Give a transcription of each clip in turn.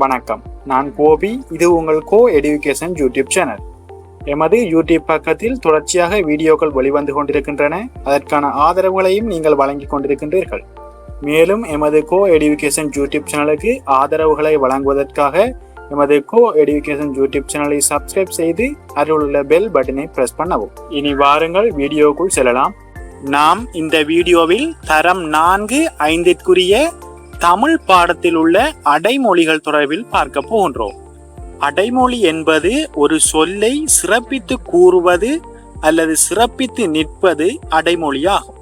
வணக்கம், நான் கோபி. இது உங்கள் கோ எடுகேஷன் யூடியூப் சேனல். எமது யூடியூப் பக்கத்தில் தொடர்ச்சியாக வீடியோக்கள் வெளிவந்து கொண்டிருக்கின்றன. அதற்கான ஆதரவுகளையும் நீங்கள் வழங்கிக் கொண்டிருக்கின்றீர்கள். மேலும் எமது கோ எடுகேஷன் யூடியூப் சேனலுக்கு ஆதரவுகளை வழங்குவதற்காக எமது கோ எடுகேஷன் யூடியூப் சேனலை சப்ஸ்கிரைப் செய்து அதில் உள்ள பெல் பட்டனை பிரஸ் பண்ணவும். இனி வாருங்கள் வீடியோக்குள் செல்லலாம். நாம் இந்த வீடியோவில் தரம் 4-5 தமிழ் பாடத்தில் உள்ள அடைமொழிகள் தொடர்பில் பார்க்க போகின்றோம். அடைமொழி என்பது ஒரு சொல்லை சிறப்பித்து கூறுவது அல்லது சிறப்பித்து நிற்பது அடைமொழியாகும்.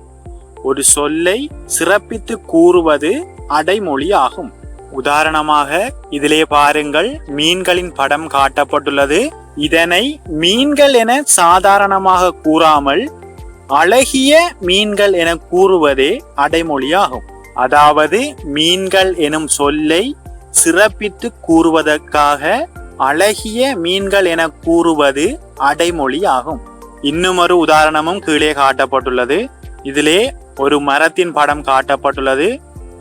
ஒரு சொல்லை சிறப்பித்து கூறுவது அடைமொழி ஆகும். உதாரணமாக இதிலே பாருங்கள், மீன்களின் படம் காட்டப்பட்டுள்ளது. இதனை மீன்கள் என சாதாரணமாக கூறாமல் அழகிய மீன்கள் என கூறுவதே அடைமொழியாகும். அதாவது மீன்கள் எனும் சொல்லை சிறப்பித்து கூறுவதற்காக அழகிய மீன்கள் என கூறுவது அடைமொழி ஆகும். இன்னும் ஒரு உதாரணமும் கீழே காட்டப்பட்டுள்ளது. இதிலே ஒரு மரத்தின் படம் காட்டப்பட்டுள்ளது.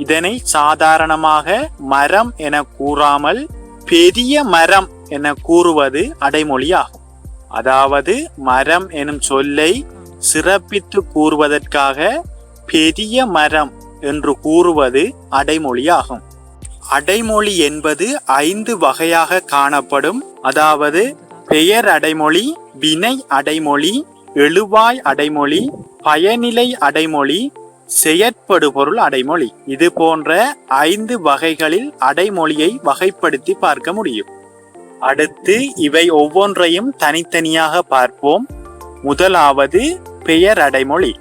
இதனை சாதாரணமாக மரம் என கூறாமல் பெரிய மரம் என கூறுவது அடைமொழி ஆகும். அதாவது மரம் எனும் சொல்லை சிறப்பித்து கூறுவதற்காக பெரிய மரம் என்று கூறுவது அடைமொழியாகும். அடைமொழி என்பது 5 வகையாக காணப்படும். அதாவது பெயர் அடைமொழி, வினை அடைமொழி, எழுவாய் அடைமொழி, பயனிலை அடைமொழி, செயற்படுபொருள் அடைமொழி. இது போன்ற 5 வகைகளில் அடைமொழியை வகைப்படுத்தி பார்க்க முடியும். அடுத்து இவை ஒவ்வொன்றையும் தனித்தனியாக பார்ப்போம். முதலாவது பெயர் அடைமொழி.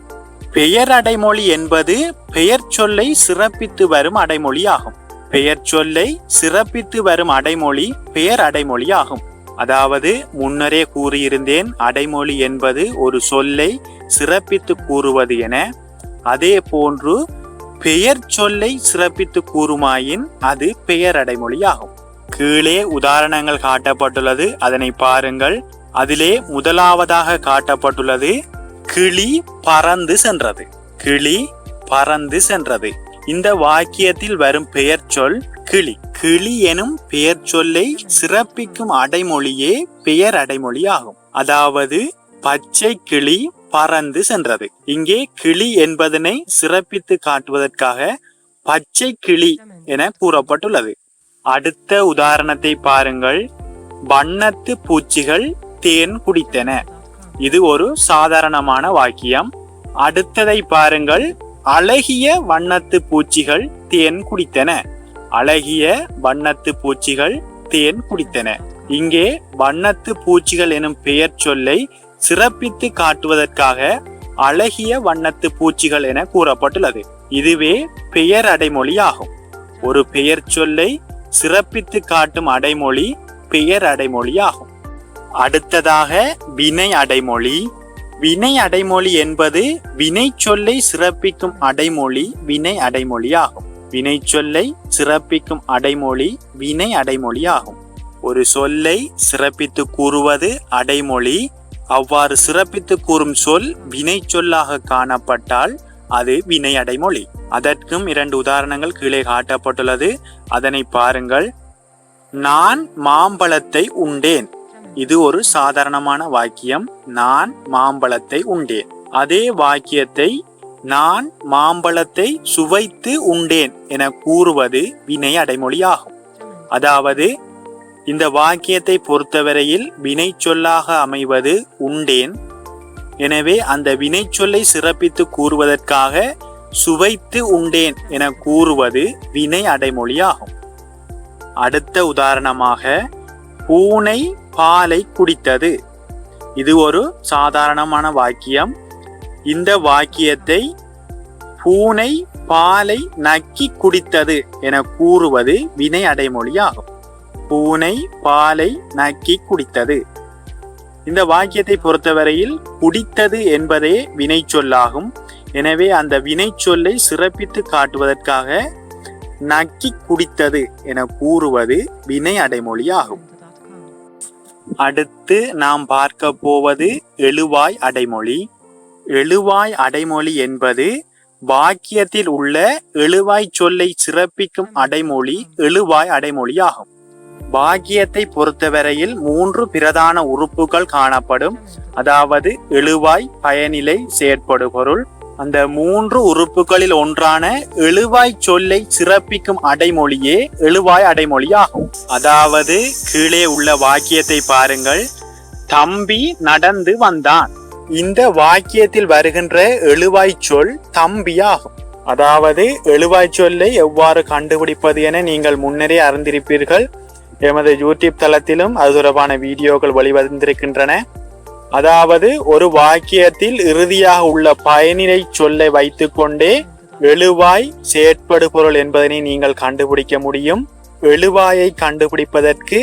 பெயர் அடைமொழி என்பது பெயர் சொல்லை சிறப்பித்து வரும் அடைமொழி ஆகும். பெயர் சொல்லை சிறப்பித்து வரும் அடைமொழி பெயர் அடைமொழி ஆகும். அதாவது முன்னரே கூறியிருந்தேன், அடைமொழி என்பது ஒரு சொல்லை சிறப்பித்து கூறுவது என. அதே போன்று பெயர் சொல்லை சிறப்பித்து கூறுமாயின் அது பெயர் அடைமொழி ஆகும். கீழே உதாரணங்கள் காட்டப்பட்டுள்ளது, அதனை பாருங்கள். அதிலே முதலாவதாக காட்டப்பட்டுள்ளது கிளி பறந்து சென்றது. கிளி பறந்து சென்றது. இந்த வாக்கியத்தில் வரும் பெயர் சொல் கிளி. கிளி எனும் பெயர் சொல்லை சிறப்பிக்கும் அடைமொழியே பெயர் அடைமொழி ஆகும். அதாவது பச்சை கிளி பறந்து சென்றது. இங்கே கிளி என்பதனை சிறப்பித்து காட்டுவதற்காக பச்சை கிளி என கூறப்பட்டுள்ளது. அடுத்த உதாரணத்தை பாருங்கள். வண்ணத்து பூச்சிகள் தேன் குடித்தன. இது ஒரு சாதாரணமான வாக்கியம். அடுத்ததை பாருங்கள். அழகிய வண்ணத்து பூச்சிகள் தேன் குடித்தன. அழகிய வண்ணத்து பூச்சிகள் தேன் குடித்தன. இங்கே வண்ணத்து பூச்சிகள் எனும் பெயர் சொல்லை சிறப்பித்து காட்டுவதற்காக அழகிய வண்ணத்து பூச்சிகள் என கூறப்பட்டுள்ளது. இதுவே பெயர் அடைமொழி ஆகும். ஒரு பெயர் சொல்லை சிறப்பித்து காட்டும் அடைமொழி பெயர் அடைமொழி ஆகும். அடுத்ததாக வினை அடைமொழி. வினை அடைமொழி என்பது வினை சொல்லை சிறப்பிக்கும் அடைமொழி வினை அடைமொழி ஆகும். வினை சொல்லை சிறப்பிக்கும் அடைமொழி வினை அடைமொழி ஆகும். ஒரு சொல்லை சிறப்பித்து கூறுவது அடைமொழி. அவ்வாறு சிறப்பித்து கூறும் சொல் வினை சொல்லாக காணப்பட்டால் அது வினை அடைமொழி. அதற்கும் 2 உதாரணங்கள் கீழே காட்டப்பட்டுள்ளது, அதனை பாருங்கள். நான் மாம்பழத்தை உண்டேன். இது ஒரு சாதாரணமான வாக்கியம். நான் மாம்பழத்தை உண்டேன். அதே வாக்கியத்தை நான் மாம்பழத்தை சுவைத்து உண்டேன் என கூறுவது வினை அடைமொழி ஆகும். அதாவது இந்த வாக்கியத்தை பொறுத்தவரையில் வினை சொல்லாக அமைவது உண்டேன். எனவே அந்த வினை சொல்லை சிறப்பித்து கூறுவதற்காக சுவைத்து உண்டேன் என கூறுவது வினை அடைமொழி ஆகும். அடுத்த உதாரணமாக பூனை பாலை குடித்தது. இது ஒரு சாதாரணமான வாக்கியம். இந்த வாக்கியத்தை பூனை பாலை நக்கி குடித்தது என கூறுவது வினை அடைமொழி ஆகும். பூனை பாலை நக்கி குடித்தது. இந்த வாக்கியத்தை பொறுத்தவரையில் குடித்தது என்பதே வினை சொல்லாகும். எனவே அந்த வினை சொல்லை சிறப்பித்து காட்டுவதற்காக நக்கி குடித்தது என கூறுவது வினை அடைமொழி ஆகும். அடுத்து நாம் பார்க்க போவது எழுவாய் அடைமொழி. எழுவாய் அடைமொழி என்பது வாக்கியத்தில் உள்ள எழுவாய் சொல்லை சிறப்பிக்கும் அடைமொழி எழுவாய் அடைமொழி ஆகும். வாக்கியத்தை பொறுத்தவரையில் 3 பிரதான உறுப்புகள் காணப்படும். அதாவது எழுவாய், பயனிலை, செயற்படு பொருள். அந்த 3 உறுப்புகளில் ஒன்றான எழுவாய் சொல்லை சிறப்பிக்கும் அடைமொழியே எழுவாய் அடைமொழி ஆகும். அதாவது கீழே உள்ள வாக்கியத்தை பாருங்கள். தம்பி நடந்து வந்தான். இந்த வாக்கியத்தில் வருகின்ற எழுவாய் சொல் தம்பி ஆகும். அதாவது எழுவாய் சொல்லை எவ்வாறு கண்டுபிடிப்பது என நீங்கள் முன்னரே அறிந்திருப்பீர்கள். எமது யூடியூப் தளத்திலும் அது தொடர்பான வீடியோக்கள் வெளிவந்திருக்கின்றன. அதாவது ஒரு வாக்கியத்தில் இறுதியாக உள்ள பயனிலை சொல்லை வைத்துக்கொண்டே எழுவாய், செயற்படு பொருள் என்பதனை நீங்கள் கண்டுபிடிக்க முடியும். எழுவாயை கண்டுபிடிப்பதற்கு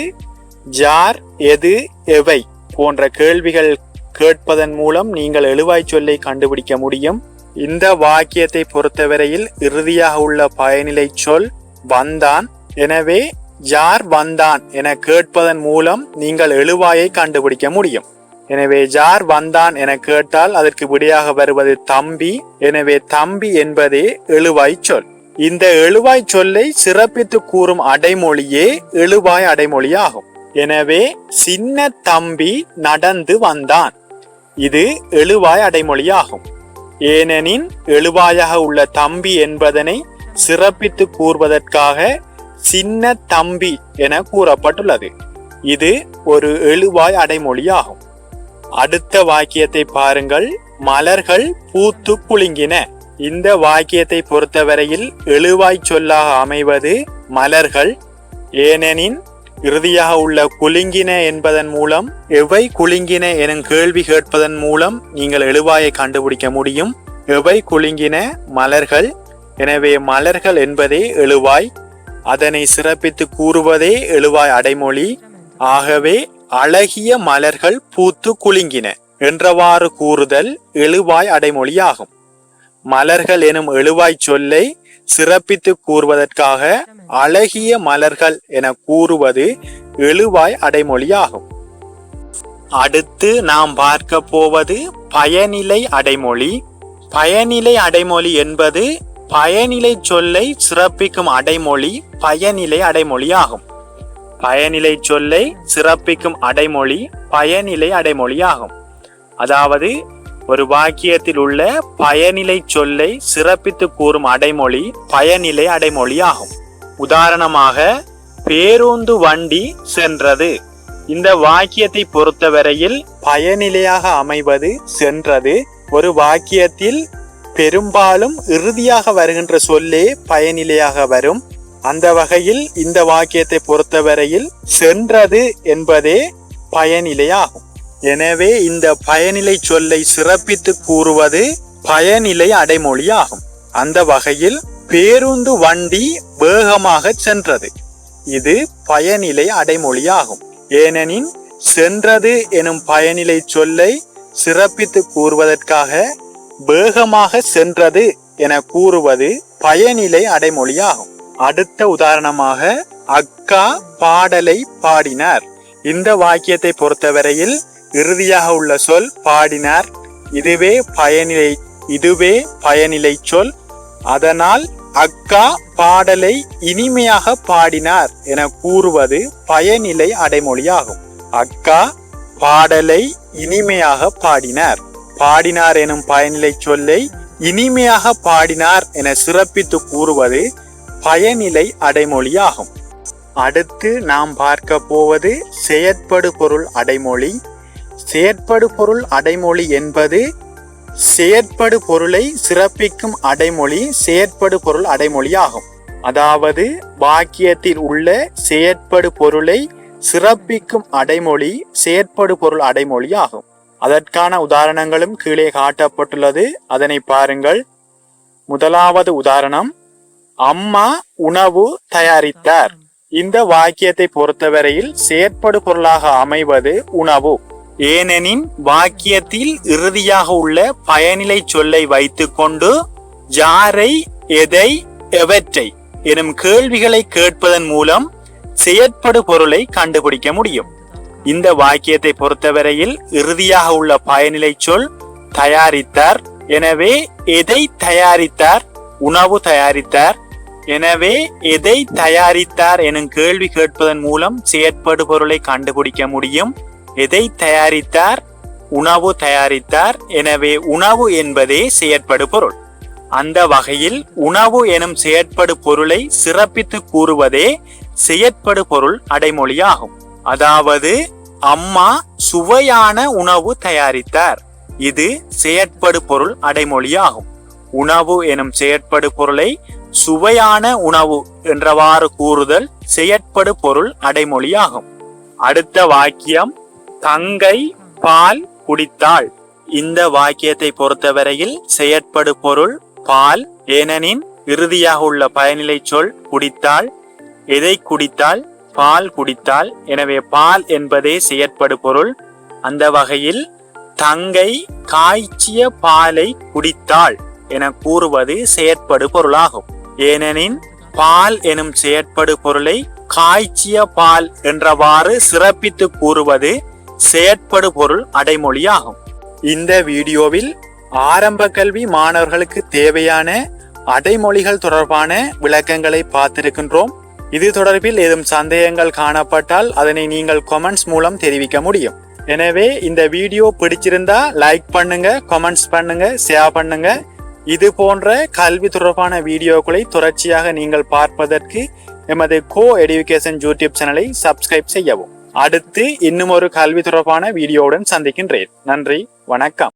ஜார், எது, எவை போன்ற கேள்விகள் கேட்பதன் மூலம் நீங்கள் எழுவாய் சொல்லை கண்டுபிடிக்க முடியும். இந்த வாக்கியத்தை பொறுத்தவரையில் இறுதியாக உள்ள பயனிலை சொல் வந்தான். எனவே ஜார் வந்தான் என கேட்பதன் மூலம் நீங்கள் எழுவாயை கண்டுபிடிக்க முடியும். எனவே ஜார் வந்தான் என கேட்டால் அதற்கு விடையாக வருவது தம்பி. எனவே தம்பி என்பதே எழுவாய் சொல். இந்த எழுவாய் சொல்லை சிறப்பித்து கூறும் அடைமொழியே எழுவாய் அடைமொழி ஆகும். எனவே சின்ன தம்பி நடந்து வந்தான், இது எழுவாய் அடைமொழி ஆகும். ஏனெனில் எழுவாயாக உள்ள தம்பி என்பதனை சிறப்பித்து கூறுவதற்காக சின்ன தம்பி என கூறப்பட்டுள்ளது. இது ஒரு எழுவாய் அடைமொழி ஆகும். அடுத்த வாக்கியத்தை பாருங்கள். மலர்கள் பூத்து குலுங்கின. இந்த வாக்கியத்தை பொறுத்தவரையில் எழுவாய் சொல்லாக அமைவது மலர்கள். ஏனெனின் இறுதியாக உள்ள குலுங்கின என்பதன் மூலம் எவை குலுங்கின எனும் கேள்வி கேட்பதன் மூலம் நீங்கள் எழுவாயை கண்டுபிடிக்க முடியும். எவை குலுங்கின? மலர்கள். எனவே மலர்கள் என்பதே எழுவாய். அதனை சிறப்பித்து கூறுவதே எழுவாய் அடைமொழி. ஆகவே அழகிய மலர்கள் பூத்து குலுங்கின என்றவாறு கூறுதல் எழுவாய் அடைமொழியாகும். மலர்கள் எனும் எழுவாய் சொல்லை சிறப்பித்து கூறுவதற்காக அழகிய மலர்கள் என கூறுவது எழுவாய் அடைமொழியாகும். அடுத்து நாம் பார்க்க போவது பயனிலை அடைமொழி. பயனிலை அடைமொழி என்பது பயனிலை சொல்லை சிறப்பிக்கும் அடைமொழி பயனிலை அடைமொழியாகும். பயனிலை சொல்லை சிறப்பிக்கும் அடைமொழி பயனிலை அடைமொழியாகும். அதாவது ஒரு வாக்கியத்தில் உள்ள பயனிலை சொல்லை சிறப்பித்து கூறும் அடைமொழி பயனிலை அடைமொழியாகும். உதாரணமாக பேருந்து வண்டி சென்றது. இந்த வாக்கியத்தை பொறுத்தவரையில் பயனிலையாக அமைவது சென்றது. ஒரு வாக்கியத்தில் பெரும்பாலும் இறுதியாக வருகின்ற சொல்லே பயனிலையாக வரும். அந்த வகையில் இந்த வாக்கியத்தை பொறுத்தவரையில் சென்றது என்பதே பயனிலையாகும். எனவே இந்த பயனிலை சொல்லை சிறப்பித்து கூறுவது பயனிலை அடைமொழியாகும். அந்த வகையில் பேருந்து வண்டி வேகமாக சென்றது, இது பயனிலை அடைமொழியாகும். ஏனெனில் சென்றது எனும் பயனிலை சொல்லை சிறப்பித்து கூறுவதற்காக வேகமாக சென்றது என கூறுவது பயனிலை அடைமொழியாகும். அடுத்த உதாரணமாக அக்கா பாடலை பாடினார். இந்த வாக்கியத்தை பொறுத்தவரையில் இறுதியாக உள்ள சொல் பாடினார். இதுவே பயனிலை சொல். அதனால் அக்கா பாடலை இனிமையாக பாடினார் என கூறுவது பயனிலை அடைமொழியாகும். அக்கா பாடலை இனிமையாக பாடினார். பாடினார் எனும் பயனிலை சொல்லை இனிமையாக பாடினார் என சிறப்பித்து கூறுவது பயனிலை அடைமொழியாகும். அடுத்து நாம் பார்க்க போவது செயற்படு பொருள் அடைமொழி. செயற்படு பொருள் அடைமொழி என்பது செயற்படு பொருளை சிறப்பிக்கும் அடைமொழி செயற்படு பொருள் அடைமொழியாகும். அதாவது வாக்கியத்தில் உள்ள செயற்படு பொருளை சிறப்பிக்கும் அடைமொழி செயற்படு பொருள் அடைமொழியாகும். அதற்கான உதாரணங்களும் கீழே காட்டப்பட்டுள்ளது, அதனை பாருங்கள். முதலாவது உதாரணம், அம்மா உணவு தயாரித்தார். இந்த வாக்கியத்தை பொறுத்தவரையில் செயற்படு பொருளாக அமைவது உணவு. ஏனெனில் வாக்கியத்தில் இறுதியாக உள்ள பயனிலை சொல்லை வைத்துக்கொண்டு யாரை, எதை, எவற்றை எனும் கேள்விகளை கேட்பதன் மூலம் செயற்படு பொருளை கண்டுபிடிக்க முடியும். இந்த வாக்கியத்தை பொறுத்தவரையில் இறுதியாக உள்ள பயனிலை சொல் தயாரித்தார். எனவே எதை தயாரித்தார்? உணவு தயாரித்தார். எனவே எதை தயாரித்தார் எனும் கேள்வி கேட்பதன் மூலம் செயற்படு பொருளை கண்டுபிடிக்க முடியும். எதை தயாரித்தார்? உணவு தயாரித்தார். எனவே உணவு என்பதே செயற்படு பொருள். அந்த வகையில் உணவு எனும் செயற்படு பொருளை சிறப்பித்து கூறுவதே செயற்படு பொருள் அடைமொழியாகும். அதாவது அம்மா சுவையான உணவு தயாரித்தார். இது செயற்படு பொருள் அடைமொழியாகும். உணவு எனும் செயற்படு பொருளை சுவையான உணவு என்றவாறு கூறுதல் செயற்படு பொருள் அடைமொழியாகும். அடுத்த வாக்கியம், தங்கை பால் குடித்தாள். இந்த வாக்கியத்தை பொறுத்தவரையில் செயற்படு பொருள் பால். ஏனெனின் இறுதியாக உள்ள பயனிலை சொல் குடித்தாள். எதை குடித்தாள்? பால் குடித்தாள். எனவே பால் என்பதே செயற்படு பொருள். அந்த வகையில் தங்கை காய்ச்சிய பாலை குடித்தாள் என கூறுவது செயற்படு பொருளாகும். ஏனெனின் பால் எனும் செயற்படு பொருளை காய்ச்சிய பால் என்றவாறு சிறப்பித்து கூறுவது செயற்படு பொருள் அடைமொழியாகும். இந்த வீடியோவில் ஆரம்ப கல்வி மாணவர்களுக்கு தேவையான அடைமொழிகள் தொடர்பான விளக்கங்களை பார்த்திருக்கின்றோம். இது தொடர்பில் ஏதும் சந்தேகங்கள் காணப்பட்டால் அதனை நீங்கள் கமெண்ட்ஸ் மூலம் தெரிவிக்க முடியும். எனவே இந்த வீடியோ பிடிச்சிருந்தா லைக் பண்ணுங்க, கமெண்ட்ஸ் பண்ணுங்க, ஷேர் பண்ணுங்க. இது போன்ற கல்வி தொடர்பான வீடியோக்களை தொடர்ச்சியாக நீங்கள் பார்ப்பதற்கு எமது கோ எடுகேஷன் யூடியூப் சேனலை சப்ஸ்கிரைப் செய்யவும். அடுத்து இன்னும் ஒரு கல்வி தொடர்பான வீடியோவுடன் சந்திக்கின்றேன். நன்றி, வணக்கம்.